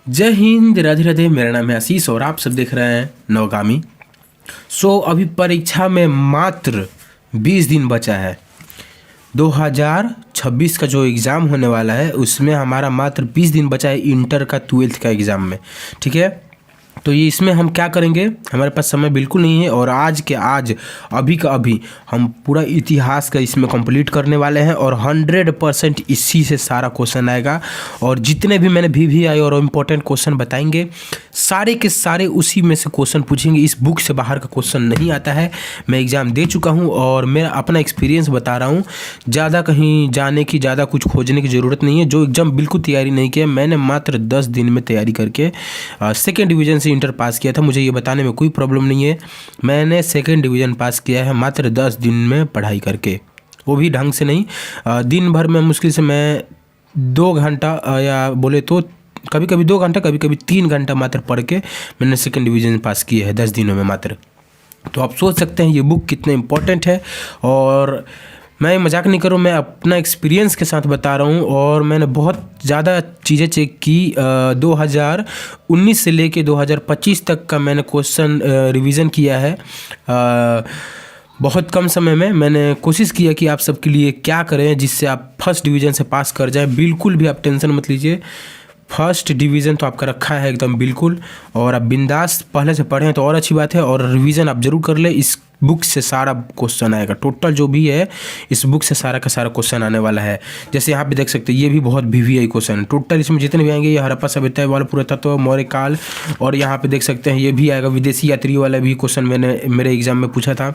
जय हिंद, राधे राधे। मेरा नाम है आशीष और आप सब देख रहे हैं नवगामी। अभी परीक्षा में मात्र 20 दिन बचा है। 2026 का जो एग्ज़ाम होने वाला है उसमें हमारा मात्र 20 दिन बचा है इंटर का 12th का एग्ज़ाम में। ठीक है, तो ये इसमें हम क्या करेंगे, हमारे पास समय बिल्कुल नहीं है और आज के आज अभी का अभी हम पूरा इतिहास का इसमें कंप्लीट करने वाले हैं और 100% इसी से सारा क्वेश्चन आएगा। और जितने भी मैंने VVI और इम्पोर्टेंट क्वेश्चन बताएंगे सारे के सारे उसी में से क्वेश्चन पूछेंगे। इस बुक से बाहर का क्वेश्चन नहीं आता है। मैं एग्ज़ाम दे चुका हूँ और मैं अपना एक्सपीरियंस बता रहा हूँ। ज़्यादा कहीं जाने की, ज़्यादा कुछ खोजने की ज़रूरत नहीं है। जो एग्ज़ाम बिल्कुल तैयारी नहीं किया, मैंने मात्र 10 दिन में तैयारी करके सेकेंड डिवीज़न से इंटर पास किया था। मुझे ये बताने में कोई प्रॉब्लम नहीं है। मैंने सेकेंड डिवीज़न पास किया है मात्र 10 दिन में पढ़ाई करके, वो भी ढंग से नहीं। दिन भर में मुश्किल से मैं 2 घंटा या बोले तो कभी कभी 2 घंटा, कभी कभी 3 घंटा मात्र पढ़ के मैंने सेकेंड डिवीज़न पास किया है 10 दिनों में मात्र। तो आप सोच सकते हैं ये बुक कितने इम्पोर्टेंट है। और मैं मजाक नहीं करूँ, मैं अपना एक्सपीरियंस के साथ बता रहा हूँ। और मैंने बहुत ज़्यादा चीज़ें चेक की। 2019 से लेके 2025 तक का मैंने क्वेश्चन रिवीजन किया है। बहुत कम समय में मैंने कोशिश किया कि आप सबके लिए क्या करें जिससे आप फर्स्ट डिवीज़न से पास कर जाएं। बिल्कुल भी आप टेंशन मत लीजिए, फर्स्ट डिवीज़न तो आपका रखा है एकदम बिल्कुल। और आप बिंदास पहले से पढ़ें तो और अच्छी बात है। और रिवीजन आप ज़रूर कर ले, इस बुक से सारा क्वेश्चन आएगा। टोटल जो भी है इस बुक से सारा का सारा क्वेश्चन आने वाला है। जैसे यहाँ पे देख सकते हैं, ये भी बहुत VVI क्वेश्चन है। टोटल इसमें जितने भी आएंगे, ये हड़प्पा सभ्यता वाला पुरातत्व, मौर्य काल, और यहाँ पे देख सकते हैं ये भी आएगा विदेशी यात्रियों वाला भी क्वेश्चन मैंने मेरे एग्जाम में पूछा था।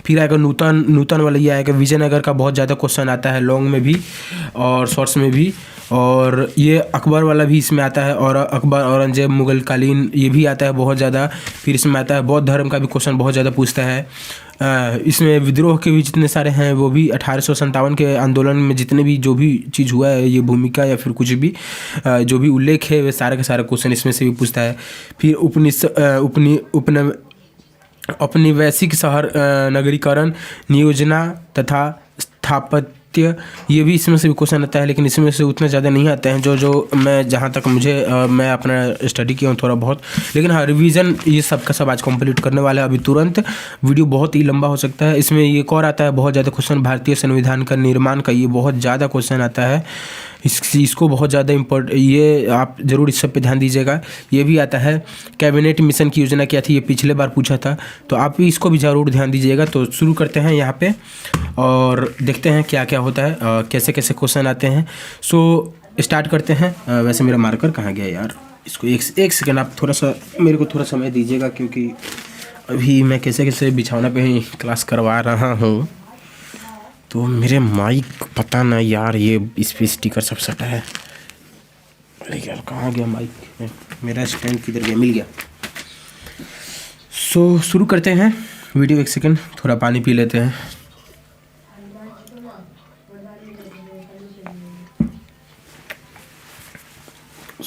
फिर आएगा नूतन वाला, ये आएगा विजयनगर का बहुत ज़्यादा क्वेश्चन आता है, लॉन्ग में भी और शॉर्ट्स में भी। और ये अकबर वाला भी इसमें आता है, और अकबर औरंगजेब मुगल कालीन ये भी आता है बहुत ज़्यादा। फिर इसमें आता है बौद्ध धर्म का भी क्वेश्चन बहुत ज़्यादा पूछता है। इसमें विद्रोह के भी जितने सारे हैं वो भी 1857 के आंदोलन में जितने भी जो भी चीज़ हुआ है, ये भूमिका या फिर कुछ भी जो भी उल्लेख है वे सारे के सारे क्वेश्चन इसमें से भी पूछता है। फिर औपनिवेशिक शहर नगरीकरण, नियोजना तथा स्थापत्य, ये भी इसमें से भी क्वेश्चन आता है। लेकिन इसमें से उतना ज़्यादा नहीं आते हैं जो मैं जहाँ तक मैं अपना स्टडी किया हूँ थोड़ा बहुत। लेकिन हाँ, रिवीजन ये सब का सब आज कंप्लीट करने वाला है अभी तुरंत। वीडियो बहुत ही लंबा हो सकता है। इसमें ये एक और आता है बहुत ज़्यादा क्वेश्चन, भारतीय संविधान का निर्माण का, ये बहुत ज़्यादा क्वेश्चन आता है। इसको बहुत ज़्यादा ये आप ज़रूर इस सब पे ध्यान दीजिएगा। ये भी आता है कैबिनेट मिशन की योजना क्या थी, ये पिछले बार पूछा था, तो आप इसको भी ज़रूर ध्यान दीजिएगा। तो शुरू करते हैं यहाँ पे और देखते हैं क्या क्या होता है, कैसे कैसे क्वेश्चन आते हैं। स्टार्ट करते हैं। वैसे मेरा मार्कर कहाँ गया यार, इसको एक सेकेंड आप थोड़ा सा मेरे को थोड़ा समय दीजिएगा, क्योंकि अभी मैं कैसे कैसे बिछौना पे ही क्लास करवा रहा हूँ। तो मेरे माइक पता ना यार, ये इस पर स्टिकर सब सटा है। अरे यार कहाँ गया माइक, मेरा स्टैंड किधर गया, मिल गया। शुरू करते हैं वीडियो। एक सेकंड थोड़ा पानी पी लेते हैं।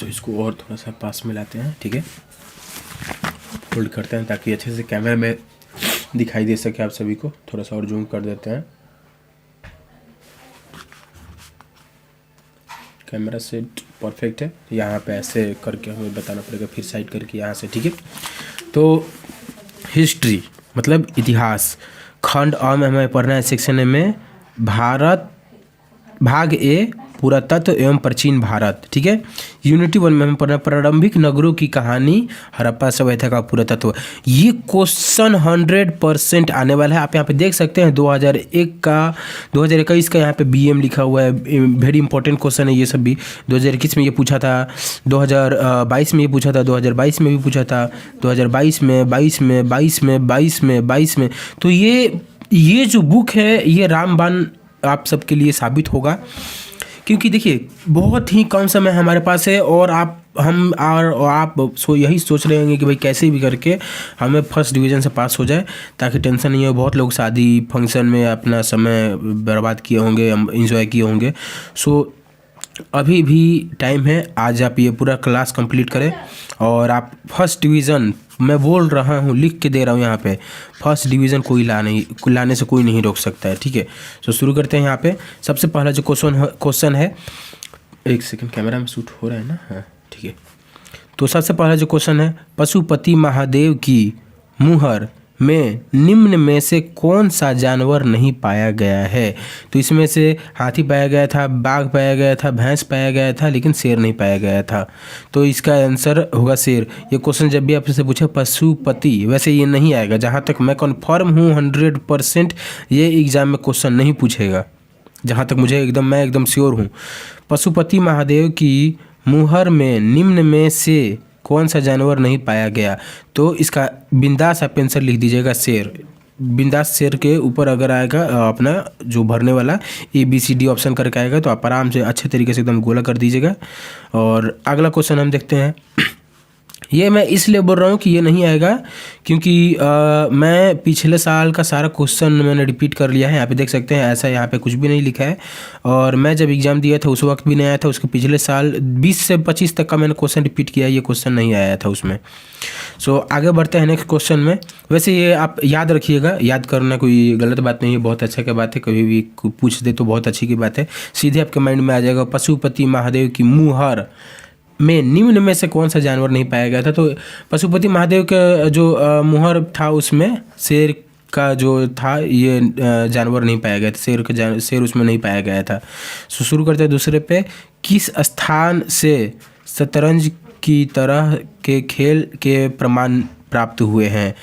इसको और थोड़ा सा पास में लाते हैं, ठीक है। होल्ड करते हैं ताकि अच्छे से कैमरा में दिखाई दे सके आप सभी को। थोड़ा सा और जूम कर देते हैं। कैमरा सेट परफेक्ट है। यहाँ पे ऐसे करके हमें बताना पड़ेगा, फिर साइड करके यहाँ से, ठीक है। तो हिस्ट्री मतलब इतिहास, खंड अ में हमें पढ़ना है सेक्शन ए में भारत, भाग ए पुरातत्व एवं प्राचीन भारत, ठीक है। यूनिटी 1 में हमें पढ़ना प्रारंभिक नगरों की कहानी, हड़प्पा सभ्यता का पुरातत्व। ये क्वेश्चन 100% आने वाला है। आप यहाँ पे देख सकते हैं 2021 का यहाँ पे BM लिखा हुआ है। वेरी इंपॉर्टेंट क्वेश्चन है ये सब भी। 2021 में ये पूछा था, 2022 में ये पूछा था, 2022 में भी पूछा था, 2022 में, 22 में। तो ये जो बुक है ये रामबाण आप सबके लिए साबित होगा, क्योंकि देखिए बहुत ही कम समय हमारे पास है। और आप यही सोच रहे होंगे कि भाई कैसे भी करके हमें फर्स्ट डिवीज़न से पास हो जाए ताकि टेंशन नहीं हो। बहुत लोग शादी फंक्शन में अपना समय बर्बाद किए होंगे, एंजॉय किए होंगे। अभी भी टाइम है, आज आप ये पूरा क्लास कंप्लीट करें और आप फर्स्ट डिवीज़न, मैं बोल रहा हूँ, लिख के दे रहा हूँ यहाँ पे, फर्स्ट डिवीज़न लाने से कोई नहीं रोक सकता है, ठीक है। शुरू करते हैं। यहाँ पे सबसे पहला जो क्वेश्चन है, एक सेकंड कैमरा में शूट हो रहा है ना, हाँ ठीक है। तो सबसे पहला जो क्वेश्चन है, पशुपति महादेव की मुहर में निम्न में से कौन सा जानवर नहीं पाया गया है? तो इसमें से हाथी पाया गया था, बाघ पाया गया था, भैंस पाया गया था, लेकिन शेर नहीं पाया गया था। तो इसका आंसर होगा शेर। ये क्वेश्चन जब भी आपसे पूछे पशुपति, वैसे ये नहीं आएगा, जहाँ तक मैं कन्फर्म हूँ 100% ये एग्ज़ाम में क्वेश्चन नहीं पूछेगा, जहाँ तक मुझे मैं एकदम श्योर हूँ। पशुपति महादेव की मुहर में निम्न में से कौन सा जानवर नहीं पाया गया? तो इसका बिंदास आप आंसर लिख दीजिएगा शेर। बिंदास शेर के ऊपर अगर आएगा अपना जो भरने वाला ABCD ऑप्शन करके आएगा तो आप आराम से अच्छे तरीके से एकदम गोला कर दीजिएगा। और अगला क्वेश्चन हम देखते हैं। ये मैं इसलिए बोल रहा हूँ कि ये नहीं आएगा क्योंकि मैं पिछले साल का सारा क्वेश्चन मैंने रिपीट कर लिया है। यहाँ पे देख सकते हैं, ऐसा यहाँ पे कुछ भी नहीं लिखा है। और मैं जब एग्ज़ाम दिया था उस वक्त भी नहीं आया था, उसके पिछले साल 20 से 25 तक का मैंने क्वेश्चन रिपीट किया, ये क्वेश्चन नहीं आया था उसमें। सो आगे बढ़ते हैं नेक्स्ट क्वेश्चन में। वैसे ये आप याद रखिएगा, याद करना कोई गलत बात नहीं है, बहुत अच्छा की बात है। कभी भी पूछ दे तो बहुत अच्छी की बात है, सीधे आपके माइंड में आ जाएगा। पशुपति महादेव की मुहर में निम्न में से कौन सा जानवर नहीं पाया गया था? तो पशुपति महादेव का जो मुहर था उसमें शेर का जो था ये जानवर नहीं पाया गया था, शेर उसमें नहीं पाया गया था। सो शुरू करते हैं दूसरे पे। किस स्थान से शतरंज की तरह के खेल के प्रमाण प्राप्त हुए हैं?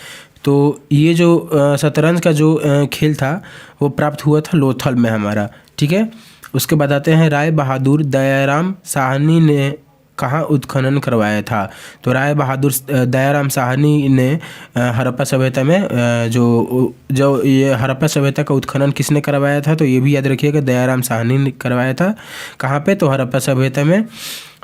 तो ये जो शतरंज का जो खेल था वो प्राप्त हुआ था लोथल में हमारा, ठीक है। उसके बाद आते हैं, राय बहादुर दयाराम साहनी ने कहाँ उत्खनन करवाया था? तो राय बहादुर दयाराम साहनी ने हड़प्पा सभ्यता में जो ये हड़प्पा सभ्यता का उत्खनन किसने करवाया था? तो ये भी याद रखिएगा, दयाराम साहनी ने करवाया था। कहाँ पे? तो हड़प्पा सभ्यता में।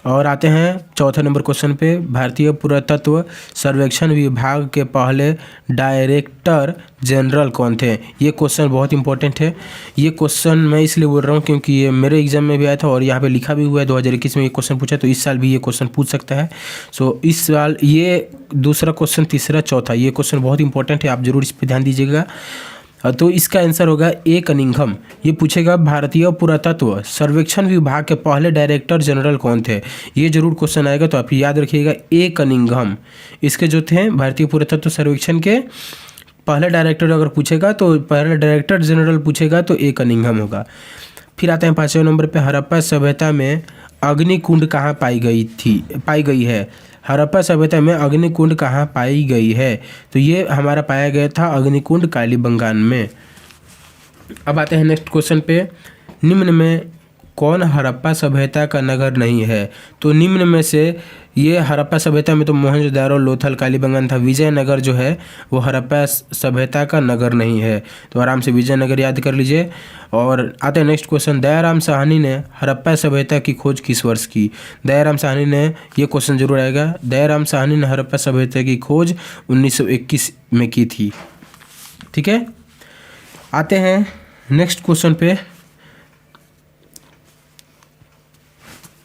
और आते हैं चौथे नंबर क्वेश्चन पे। भारतीय पुरातत्व सर्वेक्षण विभाग के पहले डायरेक्टर जनरल कौन थे? ये क्वेश्चन बहुत इंपॉर्टेंट है। ये क्वेश्चन मैं इसलिए बोल रहा हूँ क्योंकि ये मेरे एग्जाम में भी आया था और यहाँ पे लिखा भी हुआ है 2021 में ये क्वेश्चन पूछा, तो इस साल भी ये क्वेश्चन पूछ सकता है। सो इस साल ये दूसरा क्वेश्चन, तीसरा, चौथा, ये क्वेश्चन बहुत इंपॉर्टेंट है, आप जरूर इस पर ध्यान दीजिएगा। तो इसका आंसर होगा ए कनिंघम। ये पूछेगा भारतीय पुरातत्व सर्वेक्षण विभाग के पहले डायरेक्टर जनरल कौन थे? ये जरूर क्वेश्चन आएगा, तो आप याद रखिएगा ए कनिंघम। इसके जो थे भारतीय पुरातत्व सर्वेक्षण के पहले डायरेक्टर अगर पूछेगा तो पहले डायरेक्टर जनरल पूछेगा तो ए कनिंघम होगा। फिर आते हैं 5वें नंबर पे। हड़प्पा सभ्यता में अग्निकुंड कहाँ पाई गई है? हड़प्पा सभ्यता में अग्निकुंड कहाँ पाई गई है? तो ये हमारा पाया गया था अग्निकुंड कालीबंगान में। अब आते हैं नेक्स्ट क्वेश्चन पे। निम्न में कौन हड़प्पा सभ्यता का नगर नहीं है? तो निम्न में से ये हड़प्पा सभ्यता में तो मोहनजोदारो, लोथल, कालीबंगान था। विजयनगर जो है वो हड़प्पा सभ्यता का नगर नहीं है, तो आराम से विजयनगर याद कर लीजिए। और आते हैं नेक्स्ट क्वेश्चन। दयाराम साहनी ने हड़प्पा सभ्यता की खोज किस वर्ष की? दयाराम साहनी ने, ये क्वेश्चन जरूर आएगा, दयाराम साहनी ने हड़प्पा सभ्यता की खोज 1921 में की थी, ठीक है। आते हैं नेक्स्ट क्वेश्चन पे।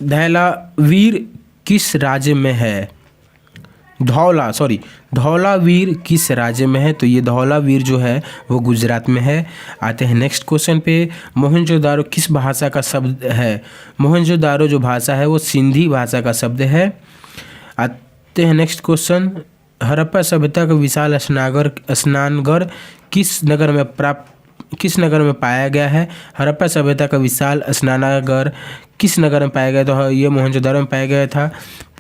धौलावीर किस राज्य में है? धौलावीर किस राज्य में है? तो ये धौलावीर जो है वो गुजरात में है। आते हैं नेक्स्ट क्वेश्चन पे। मोहनजोदारो किस भाषा का शब्द है? मोहनजोदारो जो भाषा है वो सिंधी भाषा का शब्द है। आते हैं नेक्स्ट क्वेश्चन। हड़प्पा सभ्यता का विशाल स्नानघर किस नगर में पाया गया है? हड़प्पा सभ्यता का विशाल स्नानागार किस नगर में पाया गया? तो ये मोहनजोदारो में पाया गया था।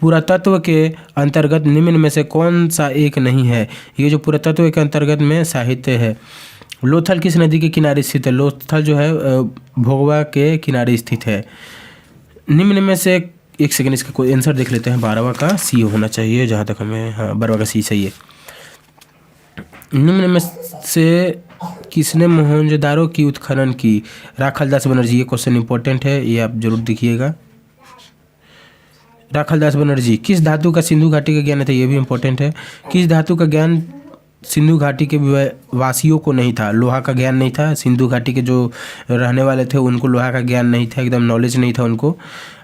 पुरातत्व के अंतर्गत निम्न में से कौन सा एक नहीं है? ये जो पुरातत्व के अंतर्गत में साहित्य है। लोथल किस नदी के किनारे स्थित है? लोथल जो है भोगवा के किनारे स्थित है। निम्न में से, एक सेकंड, इसका कोई आंसर देख लेते हैं। 12वां का सी होना चाहिए, जहाँ तक हमें, हाँ 12वां का सी सही है। निम्न में से किसने मोहनजोदारो की उत्खनन की? राखालदास बनर्जी। ये क्वेश्चन इंपॉर्टेंट है, ये आप जरूर देखिएगा। राखालदास बनर्जी। किस धातु का सिंधु घाटी का ज्ञान था? ये भी इंपॉर्टेंट है। किस धातु का ज्ञान सिंधु घाटी के वासियों को नहीं था? लोहा का ज्ञान नहीं था। सिंधु घाटी के जो रहने वाले थे उनको लोहा का ज्ञान नहीं था, एकदम नॉलेज नहीं था उनको।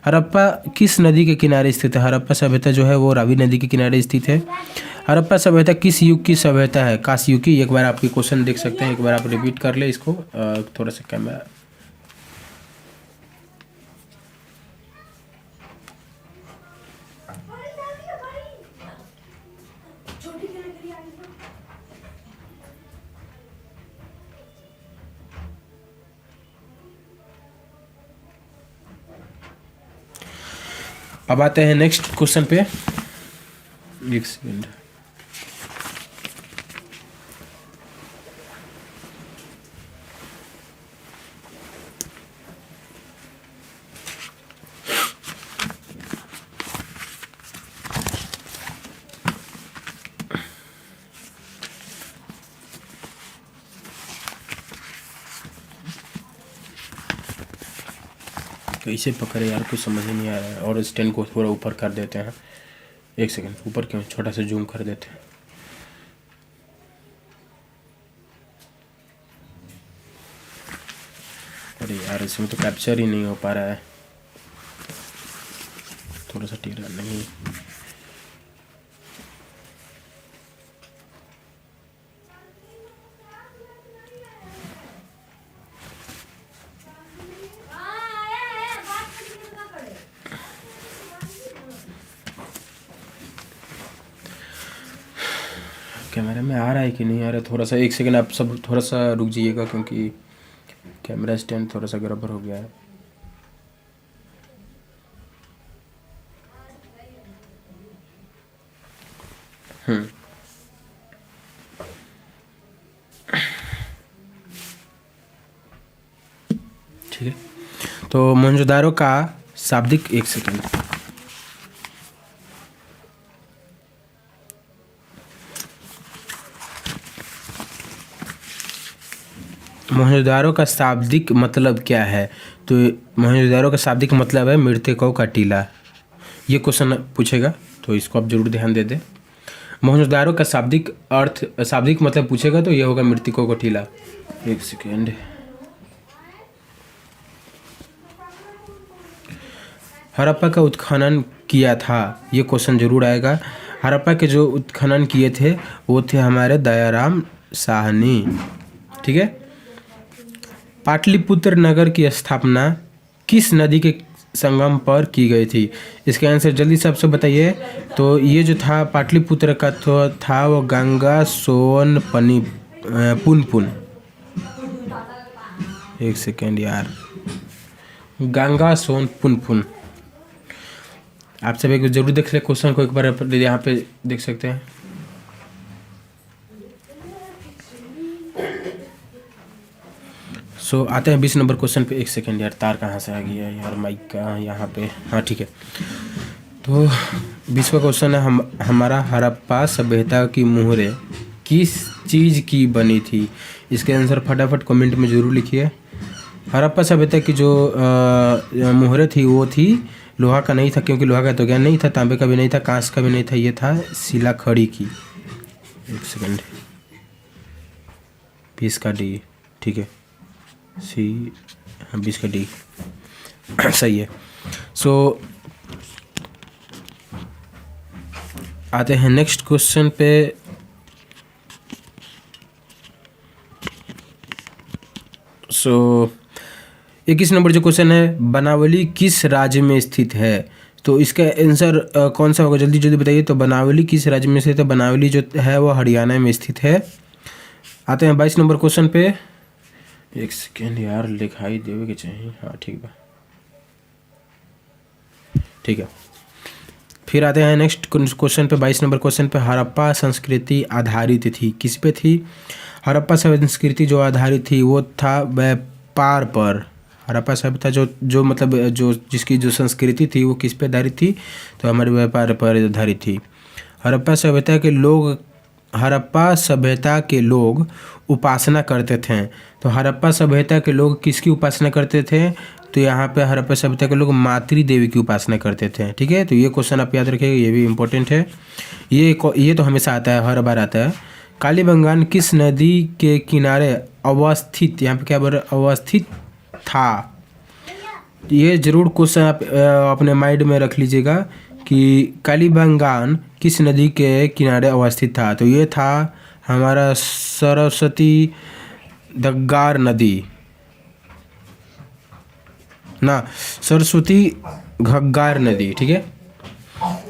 हड़प्पा किस नदी के किनारे स्थित है? हड़प्पा सभ्यता जो है वो रावी नदी के किनारे स्थित है। हड़प्पा सभ्यता किस युग की सभ्यता है? कांस्य युग की। एक बार आपके क्वेश्चन देख सकते हैं, एक बार आप रिपीट कर ले इसको, थोड़ा सा कैमरा। अब आते हैं नेक्स्ट क्वेश्चन पे। एक सेकेंड। कैसे पकड़े यार, कुछ समझ ही नहीं आ रहा है। और स्टैंड को थोड़ा ऊपर कर देते हैं। एक सेकंड, ऊपर क्यों, छोटा सा जूम कर देते हैं। अरे यार इसमें तो कैप्चर ही नहीं हो पा रहा है। थोड़ा सा टेढ़ा नहीं। कैमरे में आ रहा है कि नहीं आ रहा है, थोड़ा सा एक सेकंड आप सब थोड़ा सा रुक जाइएगा, क्योंकि कैमरा स्टैंड थोड़ा सा गड़बड़ हो गया है। ठीक है, तो मोहनजोदारो का शाब्दिक, एक सेकंड। मोहनजोदारो का शाब्दिक मतलब क्या है? तो मोहनजोदारो का शाब्दिक मतलब है मृतकों का टीला। ये क्वेश्चन पूछेगा, तो इसको आप जरूर ध्यान दे दें। मोहनजोदारो का शाब्दिक अर्थ, शाब्दिक मतलब पूछेगा तो ये होगा मृतकों का टीला। एक सेकेंड। हड़प्पा का उत्खनन किया था, ये क्वेश्चन जरूर आएगा। हड़प्पा के जो उत्खनन किए थे वो थे हमारे दयाराम साहनी। ठीक है। पाटलिपुत्र नगर की स्थापना किस नदी के संगम पर की गई थी? इसका आंसर जल्दी से आप सब बताइए। तो ये जो था पाटलिपुत्र का तो था वो गंगा सोन पनी पुनपुन। एक सेकेंड यार, गंगा सोन पुनपुन। आप सब एक जरूर देख ले क्वेश्चन को, एक बार यहाँ पे देख सकते हैं। सो आते हैं 20 नंबर क्वेश्चन पे। एक सेकेंड यार, तार कहाँ से आ गया है यार माइक का, यहाँ पे, हाँ ठीक है। तो 20वां क्वेश्चन है हमारा हड़प्पा सभ्यता की मुहरें किस चीज़ की बनी थी? इसके आंसर फटाफट कमेंट में ज़रूर लिखिए। हड़प्पा सभ्यता की जो मुहरें थी वो थी, लोहा का नहीं था क्योंकि लोहा का तो ज्ञान नहीं था, तांबे का भी नहीं था, कांस का भी नहीं था, ये था शिलाखड़ी की। एक सेकेंड, 20 का डी, ठीक है, सी, हाँ 20 का डी सही है। सो आते हैं नेक्स्ट क्वेश्चन पे। सो 21 नंबर जो क्वेश्चन है, बनावली किस राज्य में स्थित है? तो इसका आंसर कौन सा होगा, जल्दी जल्दी बताइए। तो बनावली किस राज्य में स्थित है? बनावली जो है वो हरियाणा में स्थित है। आते हैं 22 नंबर क्वेश्चन पे। एक सेकेंड यार, लिखाई देवे के चाहिए, हाँ ठीक है, ठीक है। फिर आते हैं नेक्स्ट क्वेश्चन पे, 22 नंबर क्वेश्चन पे। हड़प्पा संस्कृति आधारित थी, किस पे थी? हड़प्पा संस्कृति जो आधारित थी वो था व्यापार पर। हड़प्पा सभ्यता जो मतलब जो जिसकी जो संस्कृति थी वो किस पे आधारित थी? तो हमारे व्यापार पर आधारित थी। हड़प्पा सभ्यता के लोग उपासना करते थे। तो हड़प्पा सभ्यता के लोग किसकी उपासना करते थे? तो यहाँ पे हड़प्पा सभ्यता के लोग मातृ देवी की उपासना करते थे। ठीक है, तो ये क्वेश्चन आप याद रखिएगा, ये भी इम्पोर्टेंट है। ये तो हमेशा आता है, हर बार आता है। कालीबंगान किस नदी के किनारे अवस्थित, यहाँ पे क्या बोल रहे, अवस्थित था? ये जरूर क्वेश्चन आप अपने माइंड में रख लीजिएगा कि कालीबंगान किस नदी के किनारे अवस्थित था। तो ये था हमारा सरस्वती घग्गार नदी ना, सरस्वती घग्गार नदी। ठीक है,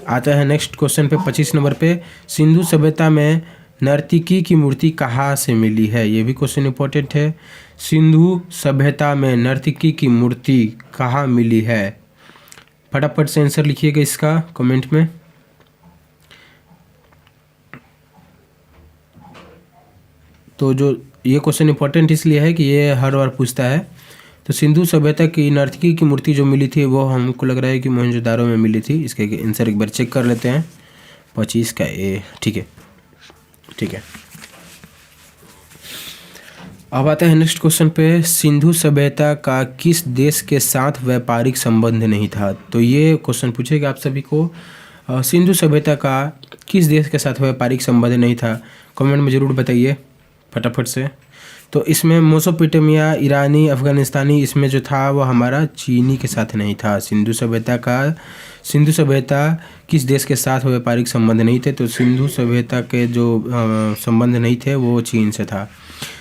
आता है नेक्स्ट क्वेश्चन पे 25 नंबर पे। सिंधु सभ्यता में नर्तकी की मूर्ति कहाँ से मिली है? ये भी क्वेश्चन इंपॉर्टेंट है। सिंधु सभ्यता में नर्तकी की मूर्ति कहाँ मिली है? फटाफट से आंसर लिखिएगा इसका कमेंट में। तो जो ये क्वेश्चन इंपॉर्टेंट इसलिए है कि ये हर बार पूछता है। तो सिंधु सभ्यता की नर्तकी की मूर्ति जो मिली थी वो हमको लग रहा है कि मोहनजोदारो में मिली थी। इसके आंसर एक बार चेक कर लेते हैं। 25 का ए, ठीक है ठीक है। अब आते हैं नेक्स्ट क्वेश्चन पे। सिंधु सभ्यता का किस देश के साथ व्यापारिक संबंध नहीं था? तो ये क्वेश्चन पूछेगा आप सभी को। सिंधु सभ्यता का किस देश के साथ व्यापारिक संबंध नहीं था? कमेंट में ज़रूर बताइए फटाफट से। तो इसमें मेसोपोटामिया, ईरानी, अफगानिस्तानी, इसमें जो था वो हमारा चीनी के साथ नहीं था। सिंधु सभ्यता किस देश के साथ व्यापारिक संबंध नहीं थे? तो सिंधु सभ्यता के जो संबंध नहीं थे वो चीन से था।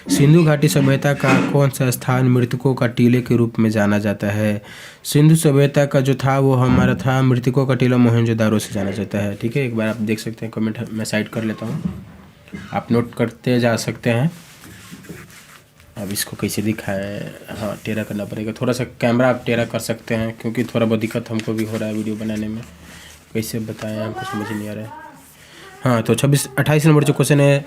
सिंधु घाटी सभ्यता का कौन सा स्थान मृतकों का टीले के रूप में जाना जाता है? सिंधु सभ्यता का जो था वो हमारा था मृतकों का टीला मोहनजोदारो से जाना जाता है। ठीक है, एक बार आप देख सकते हैं, कमेंट मैं साइड कर लेता हूँ, आप नोट करते जा सकते हैं। अब इसको कैसे दिखाएं? हाँ, टेढ़ा करना पड़ेगा थोड़ा सा, कैमरा आप टेढ़ा कर सकते हैं क्योंकि थोड़ा बहुत दिक्कत हमको भी हो रहा है वीडियो बनाने में। कैसे बताएं, हमको समझ नहीं आ रहा है। हाँ, तो 28 नंबर जो क्वेश्चन है,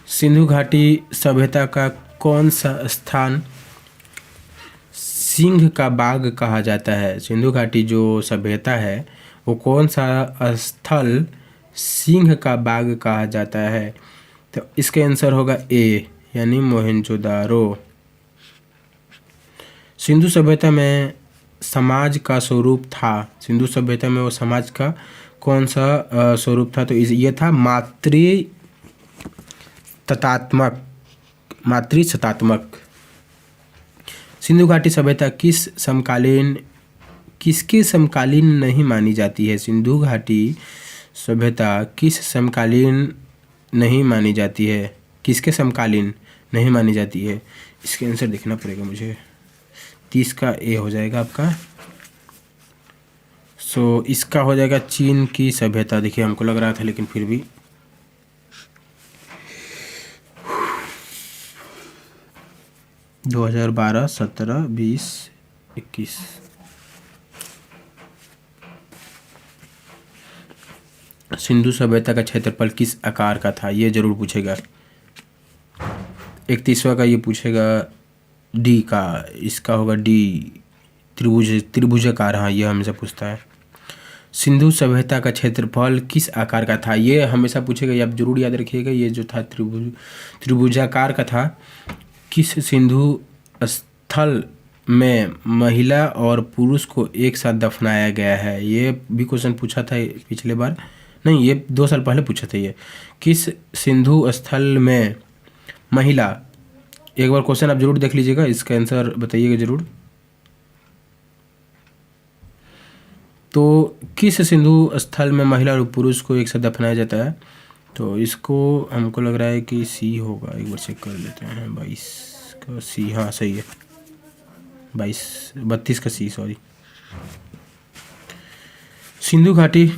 सिंधु घाटी सभ्यता का कौन सा स्थान सिंह का बाग कहा जाता है? सिंधु घाटी जो सभ्यता है वो कौन सा स्थल सिंह का बाग कहा जाता है? तो इसका आंसर होगा ए, यानी मोहनजोदारो। सिंधु सभ्यता में समाज का स्वरूप था, सिंधु सभ्यता में वो समाज का कौन सा स्वरूप था? तो ये था मातृसत्तात्मक। सिंधु घाटी सभ्यता किसके समकालीन नहीं मानी जाती है? सिंधु घाटी सभ्यता किस समकालीन नहीं मानी जाती है? किसके समकालीन नहीं मानी जाती है? इसके आंसर देखना पड़ेगा मुझे। 30 का ए हो जाएगा आपका। सो इसका हो जाएगा चीन की सभ्यता। देखिए, हमको लग रहा था लेकिन फिर भी 2012, 17, 20, 21। सिंधु सभ्यता का क्षेत्रफल किस आकार का था? ये जरूर पूछेगा। 31वां का ये पूछेगा डी का, इसका होगा डी, त्रिभुजाकार। हाँ, ये हमेशा पूछता है। सिंधु सभ्यता का क्षेत्रफल किस आकार का था? ये हमेशा पूछेगा, ये आप जरूर याद रखिएगा। ये जो था त्रिभुजाकार का था। किस सिंधु स्थल में महिला और पुरुष को एक साथ दफनाया गया है? ये भी क्वेश्चन पूछा था पिछले बार, नहीं ये 2 साल पहले पूछा था ये। किस सिंधु स्थल में महिला, एक बार क्वेश्चन आप जरूर देख लीजिएगा, इसका आंसर बताइएगा जरूर। तो किस सिंधु स्थल में महिला और पुरुष को एक साथ दफनाया जाता है? तो इसको हमको लग रहा है कि सी होगा, एक बार चेक कर लेते हैं। 22 का सी, हाँ सही है, 32 का सी, सॉरी। सिंधु घाटी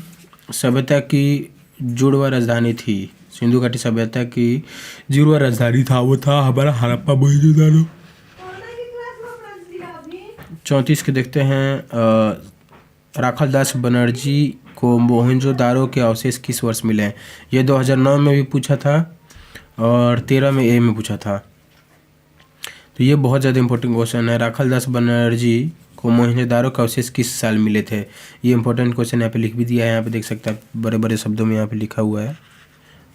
सभ्यता की जुड़वा राजधानी थी, सिंधु घाटी सभ्यता की जुड़वा राजधानी था वो था हमारा हड़प्पा मोहनजोदारो। 34 के देखते हैं। राखाल दास बनर्जी को मोहनजोदारो के अवशेष किस वर्ष मिले हैं? ये 2009 में भी पूछा था और 13 में ए में पूछा था। तो ये बहुत ज़्यादा इंपॉर्टेंट क्वेश्चन है। राखाल दास बनर्जी को मोहनजोदारो के अवशेष किस साल मिले थे? ये इंपॉर्टेंट क्वेश्चन यहाँ पे लिख भी दिया है, यहाँ पे देख सकते हैं बड़े बड़े शब्दों में यहाँ पे लिखा हुआ है,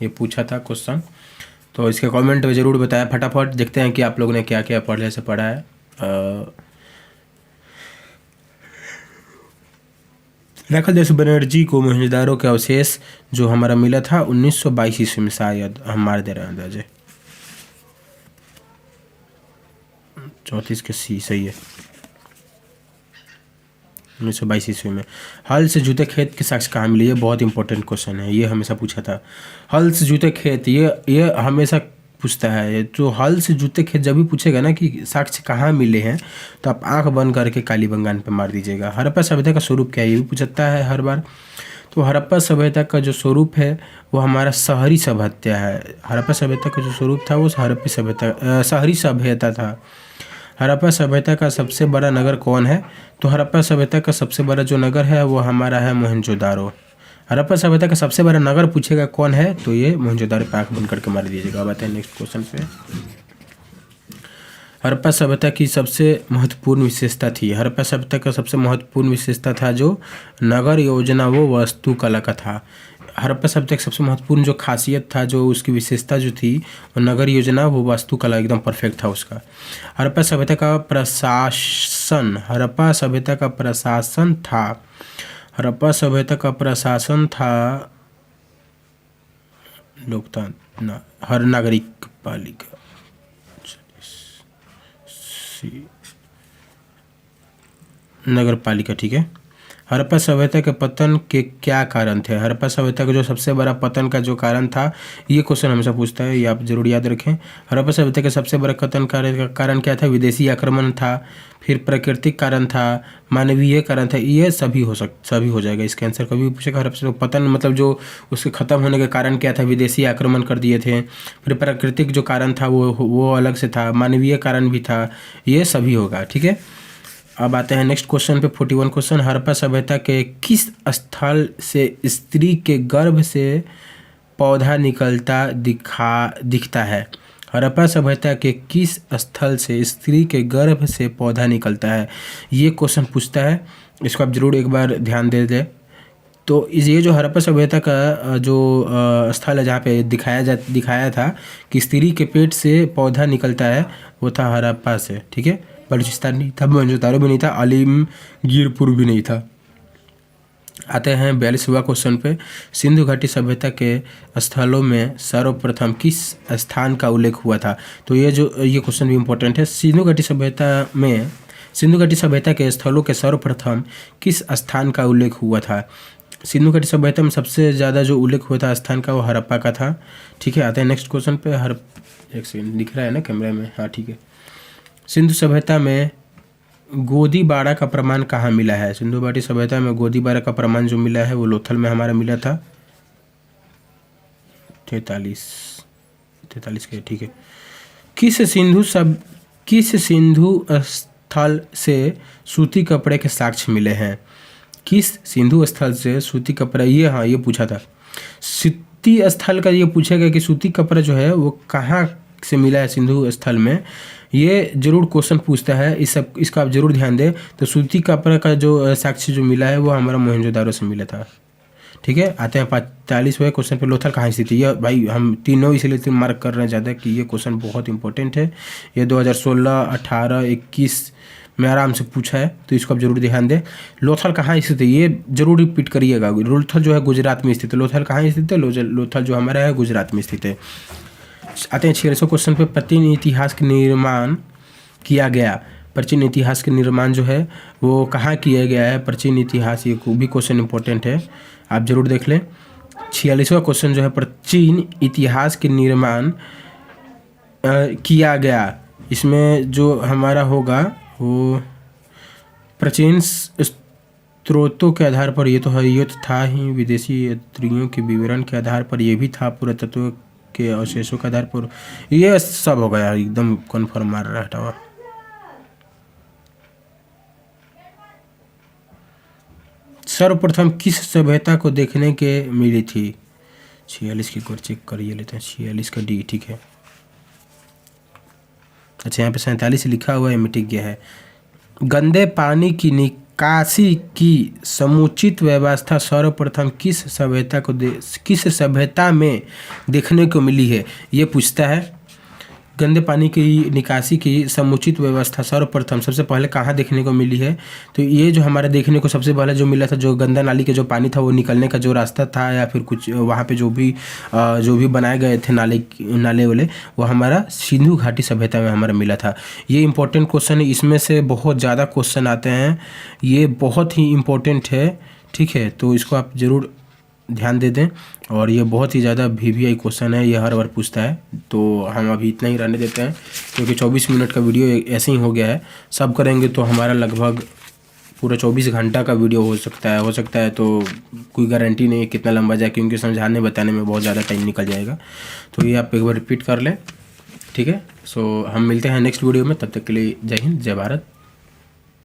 ये पूछा था क्वेश्चन। तो इसके कमेंट में ज़रूर बताया। फटाफट देखते हैं कि आप लोगों ने क्या क्या पढ़ने से पढ़ा है। राखाल दास बनर्जी को मोहनजोदारो के अवशेष जो हमारा मिला था 1922 ईस्वी में, शायद हम मार दे रहे हैं अंदाजे। 34 के सी सही है, 1922 ईस्वी में। हल से जूते खेत के साक्ष्य कहाँ मिले? ये बहुत इंपॉर्टेंट क्वेश्चन है, ये हमेशा पूछा था। हल से जूते खेत, ये हमेशा पूछता है। तो हल से जूते खेत जब भी पूछेगा ना कि साक्ष्य कहाँ मिले हैं, तो आप आंख बंद करके कालीबंगान पे मार दीजिएगा। हड़प्पा सभ्यता का स्वरूप क्या है? ये भी पूछता है हर बार। तो हड़प्पा सभ्यता का जो स्वरूप है वो हमारा शहरी सभ्यता है। हड़प्पा सभ्यता का जो स्वरूप था वो शहरी सभ्यता था। हड़प्पा सभ्यता का सबसे बड़ा नगर कौन है? तो हड़प्पा सभ्यता का सबसे बड़ा जो नगर है वो हमारा है मोहनजोदारो। हड़प्पा सभ्यता का सबसे बड़ा नगर पूछेगा कौन है, तो ये मोहनजोदारो पे आंख बंद करके मार दीजिएगा। अब आते हैं नेक्स्ट क्वेश्चन पे। हड़प्पा सभ्यता की सबसे महत्वपूर्ण विशेषता थी। हड़प्पा सभ्यता का सबसे महत्वपूर्ण विशेषता था जो नगर योजना वो वास्तुकला का था। हड़प्पा सभ्यता की सबसे महत्वपूर्ण जो खासियत था, जो उसकी विशेषता जो थी वो नगर योजना वो वास्तुकला एकदम परफेक्ट था उसका। हड़प्पा सभ्यता का प्रशासन, हड़प्पा सभ्यता का प्रशासन था, हड़प्पा सभ्यता का प्रशासन था लोकतंत्र, हर नागरिक पालिका, नगर पालिका, ठीक है। हड़प्पा सभ्यता के पतन के क्या कारण थे? हड़प्पा सभ्यता का जो सबसे बड़ा पतन का जो कारण था, ये क्वेश्चन हमेशा पूछता है, ये आप जरूर याद रखें। हड़प्पा सभ्यता के सबसे बड़ा पतन का कारण क्या था? विदेशी आक्रमण था, फिर प्राकृतिक कारण था, मानवीय कारण था। ये सभी हो जाएगा, इसका आंसर कभी भी पूछेगा। हड़प्पा पतन मतलब जो उसके खत्म होने का कारण क्या था? विदेशी आक्रमण कर दिए थे। फिर प्राकृतिक जो कारण था वो अलग से था, मानवीय कारण भी था, ये सभी होगा, ठीक है। अब आते हैं नेक्स्ट क्वेश्चन पे, 41 क्वेश्चन। हड़प्पा सभ्यता के किस स्थल से स्त्री के गर्भ से पौधा निकलता दिखता है? हड़प्पा सभ्यता के किस स्थल से स्त्री के गर्भ से पौधा निकलता है? ये क्वेश्चन पूछता है, इसको आप जरूर एक बार ध्यान दे दें। तो ये जो हड़प्पा सभ्यता का जो स्थल है जहाँ पे दिखाया था कि स्त्री के पेट से पौधा निकलता है, वो था हड़प्पा से, ठीक है। बलूचिस्तान नहीं था, मोहनजोदारो भी नहीं था, आलिमगीरपुर भी नहीं था। आते हैं 42वां क्वेश्चन पे। सिंधु घाटी सभ्यता के स्थलों में सर्वप्रथम किस स्थान का उल्लेख हुआ था? तो ये क्वेश्चन भी इम्पोर्टेंट है। सिंधु घाटी सभ्यता के स्थलों के सर्वप्रथम किस स्थान का उल्लेख हुआ था? सिंधु घाटी सभ्यता में सबसे ज़्यादा जो उल्लेख हुआ था स्थान का, वो हड़प्पा का था, ठीक है। आते हैं नेक्स्ट क्वेश्चन पे। एक सेकंड, दिख रहा है ना कैमरा में? हाँ, ठीक है। सिंधु सभ्यता में गोदीबाड़ा का प्रमाण कहाँ मिला है? सिंधु घाटी सभ्यता में गोदीबाड़ा का प्रमाण जो मिला है वो लोथल में हमारा मिला था, 43 के, ठीक है। किस सिंधु स्थल से सूती कपड़े के साक्ष्य मिले हैं? किस सिंधु स्थल से सूती कपड़ा, ये पूछा था। सूती स्थल का ये पूछेगा कि सूती कपड़ा जो है वो कहाँ से मिला है सिंधु स्थल में, ये जरूर क्वेश्चन पूछता है। इसका आप जरूर ध्यान दें। तो सूती कपड़ा का जो साक्ष्य जो मिला है वो हमारा मोहनजोदारो से मिला था, ठीक है। आते हैं 45वें क्वेश्चन पे। लोथल कहाँ स्थित है? ये भाई हम तीनों इसलिए मार्क कर रहे हैं ज़्यादा कि ये क्वेश्चन बहुत इंपॉर्टेंट है। ये 2016, 18, 21 में आराम से पूछा है, तो इसको आप जरूर ध्यान दें। लोथल कहाँ स्थित है ये जरूर रिपीट करिएगा। लोथल जो है गुजरात में स्थित है। लोथल कहाँ स्थित है? लोथल जो हमारा है गुजरात में स्थित है। आते हैं 46वें क्वेश्चन पे। प्राचीन इतिहास का निर्माण किया गया। प्राचीन इतिहास का निर्माण जो है वो कहाँ किया गया है? प्राचीन इतिहास, ये भी क्वेश्चन इंपॉर्टेंट है, आप जरूर देख लें। 46वां क्वेश्चन जो है, प्राचीन इतिहास के निर्माण किया गया, इसमें जो हमारा होगा वो प्राचीन स्रोतों के आधार पर, ये तो है, ये तो था ही। विदेशी यात्रियों के विवरण के आधार पर ये भी था। पुरातत्व के अवशेषों के आधार पर, ये सब हो गया एकदम कन्फर्म मार रहा हटावा। सर्वप्रथम किस सभ्यता को देखने के मिली थी? 46 की कोर चेक करिए लेते हैं। 46 का डी, ठीक है। अच्छा, यहाँ पे 47 लिखा हुआ है, मिट गया है। गंदे पानी की निकासी की समुचित व्यवस्था सर्वप्रथम किस सभ्यता में देखने को मिली है? ये पूछता है। गंदे पानी की निकासी की समुचित व्यवस्था सर्वप्रथम सबसे पहले कहाँ देखने को मिली है? तो ये जो हमारा देखने को सबसे पहले जो मिला था, जो गंदा नाली के जो पानी था वो निकलने का जो रास्ता था, या फिर कुछ वहाँ पे जो भी बनाए गए थे नाले वाले, वो हमारा सिंधु घाटी सभ्यता में हमारा मिला था। ये इंपॉर्टेंट क्वेश्चन है, इसमें से बहुत ज़्यादा क्वेश्चन आते हैं, ये बहुत ही इम्पोर्टेंट है, ठीक है। तो इसको आप ज़रूर ध्यान दे दें। और ये बहुत ही ज़्यादा VVI क्वेश्चन है, ये हर बार पूछता है। तो हम अभी इतना ही रहने देते हैं, क्योंकि 24 मिनट का वीडियो ऐसे ही हो गया है। सब करेंगे तो हमारा लगभग पूरा 24 घंटा का वीडियो हो सकता है। तो कोई गारंटी नहीं है कितना लंबा जाए, क्योंकि समझाने बताने में बहुत ज़्यादा टाइम निकल जाएगा। तो ये आप एक बार रिपीट कर लें। ठीक है। सो हम मिलते हैं नेक्स्ट वीडियो में, तब तक के लिए जय हिंद जय भारत।